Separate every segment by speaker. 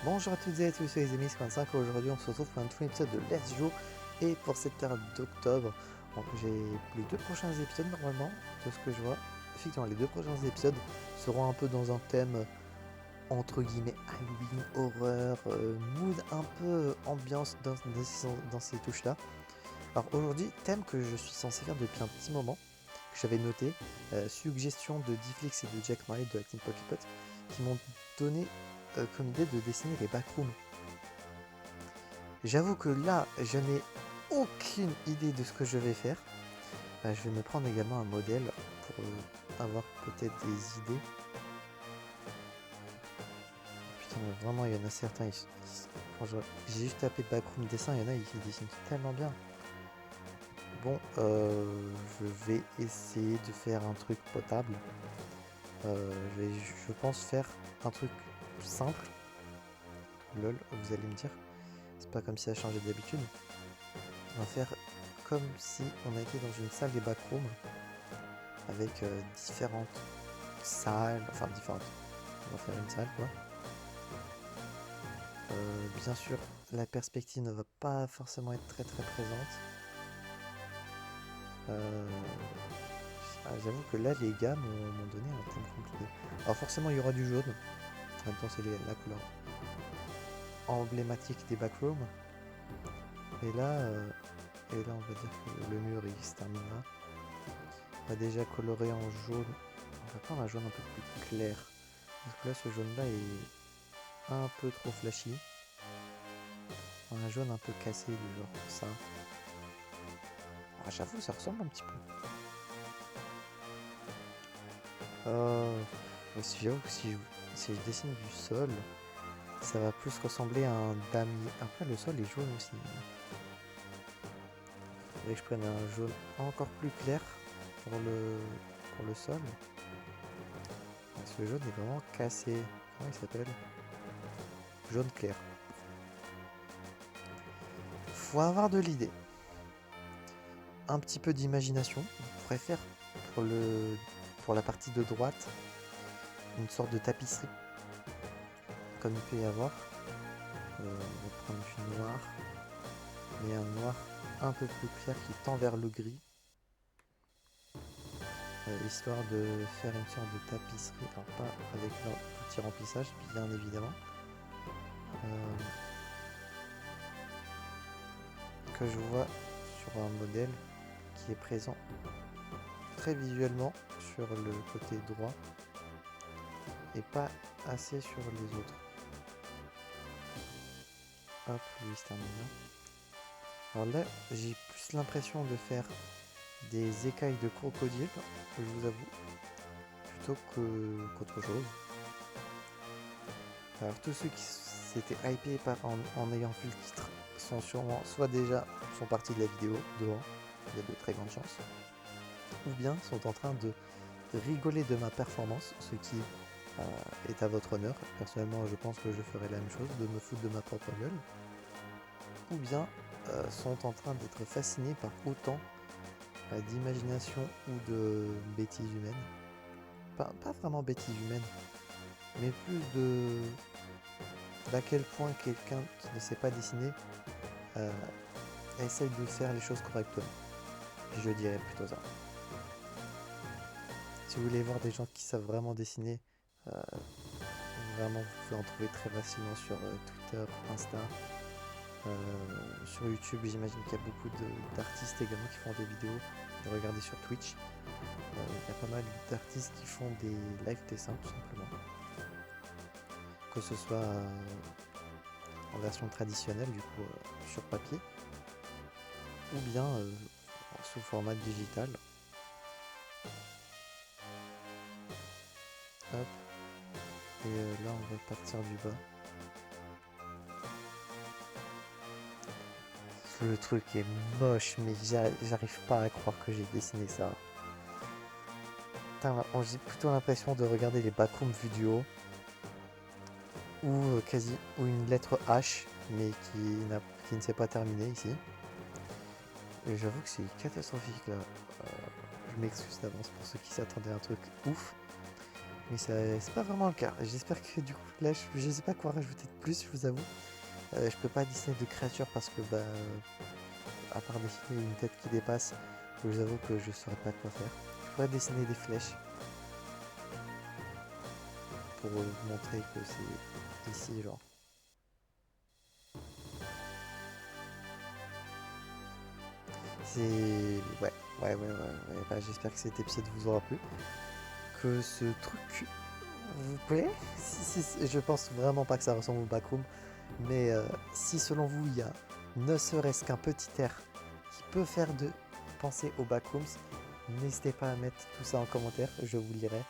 Speaker 1: Bonjour à toutes et à tous, c'est les amis 55. Aujourd'hui, on se retrouve pour un nouvel épisode de Let's Go. Et pour cette période d'octobre, j'ai les deux prochains épisodes normalement, de ce que je vois. Effectivement, les deux prochains épisodes seront un peu dans un thème entre guillemets Halloween, horreur, mood un peu ambiance dans ces touches-là. Alors aujourd'hui, thème que je suis censé faire depuis un petit moment, que j'avais noté, suggestion de Difflix et de Jack Marie de la Team Poképot, qui m'ont donné comme idée de dessiner les backrooms. J'avoue que là, je n'ai aucune idée de ce que je vais faire. Je vais me prendre également un modèle pour avoir peut-être des idées. Putain, mais vraiment, il y en a certains. J'ai juste tapé backroom dessin, il y en a, ils dessinent tellement bien. Bon, je vais essayer de faire un truc potable. Je pense faire un truc simple. Lol, vous allez me dire. C'est pas comme si ça changeait d'habitude. On va faire comme si on était dans une salle des backrooms avec différentes salles, enfin différentes. On va faire une salle quoi. Bien sûr, la perspective ne va pas forcément être très présente. J'avoue que là, les gars m'ont donné un thème compliqué. Alors forcément, il y aura du jaune. En même temps, c'est la couleur emblématique des backrooms. Et là, on va dire que le mur il se termine là. On va déjà colorer en jaune. On va prendre un jaune un peu plus clair. Parce que là, ce jaune-là est un peu trop flashy. Un jaune un peu cassé, du genre ça. Ah, j'avoue, ça ressemble un petit peu. J'avoue que si je dessine du sol, ça va plus ressembler à un damier. Après, le sol est jaune aussi. Il faudrait que je prenne un jaune encore plus clair pour le sol. Ce jaune est vraiment cassé. Comment il s'appelle? Jaune clair. Faut avoir de l'idée. Un petit peu d'imagination. On pourrait faire pour la partie de droite une sorte de tapisserie. Comme il peut y avoir. On va prendre du noir. Mais un noir un peu plus clair qui tend vers le gris. Histoire de faire une sorte de tapisserie. Alors pas avec un petit remplissage, bien évidemment. Que je vois sur un modèle qui est présent très visuellement sur le côté droit et pas assez sur les autres. Hop, lui se termine là. Alors là, j'ai plus l'impression de faire des écailles de crocodile, je vous avoue, plutôt qu'autre chose. Alors tous ceux qui s'étaient hypés en ayant vu le titre sont sûrement soit déjà sont partis de la vidéo dehors, il y a de très grandes chances, ou bien sont en train de rigoler de ma performance, ce qui est à votre honneur. Personnellement, je pense que je ferai la même chose, de me foutre de ma propre gueule. Ou bien sont en train d'être fascinés par autant d'imagination ou de bêtises humaines. Pas vraiment bêtises humaines, mais plus d'à quel point quelqu'un qui ne sait pas dessiner essaye de faire les choses correctement. Je dirais plutôt ça. Si vous voulez voir des gens qui savent vraiment dessiner, vraiment vous pouvez en trouver très facilement sur Twitter, Insta, sur YouTube. J'imagine qu'il y a beaucoup d'artistes également qui font des vidéos. Regardez sur Twitch, il y a pas mal d'artistes qui font des live dessins tout simplement, que ce soit en version traditionnelle du coup sur papier, ou bien sous format digital. Hop. Et là on va partir du bas. Le truc est moche, mais j'arrive pas à croire que j'ai dessiné ça. J'ai plutôt l'impression de regarder les backrooms vus du haut, ou une lettre H, mais qui ne s'est pas terminée ici. Et j'avoue que c'est catastrophique là. Je m'excuse d'avance pour ceux qui s'attendaient à un truc ouf. Mais c'est pas vraiment le cas. J'espère que du coup, là, je sais pas quoi rajouter de plus, je vous avoue. Je peux pas dessiner de créature parce que, bah, à part dessiner une tête qui dépasse, je vous avoue que je saurais pas quoi faire. Je pourrais dessiner des flèches pour vous montrer que c'est ici, genre. C'est... Ouais. Bah, j'espère que cet épisode vous aura plu. Que ce truc vous plaît. Je pense vraiment pas que ça ressemble au backroom. Mais si selon vous, il y a ne serait-ce qu'un petit air qui peut faire de penser aux backrooms, n'hésitez pas à mettre tout ça en commentaire, je vous lirai.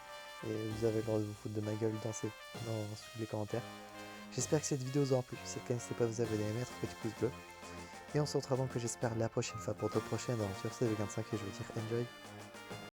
Speaker 1: Et vous avez le droit de vous foutre de ma gueule sous les commentaires. J'espère que cette vidéo vous aura plu. Si c'est le cas, n'hésitez pas à vous abonner et à mettre un petit pouce bleu. Et on se retrouve donc, j'espère, la prochaine fois pour de prochaines aventures. C'est le 25 et je vous dire enjoy.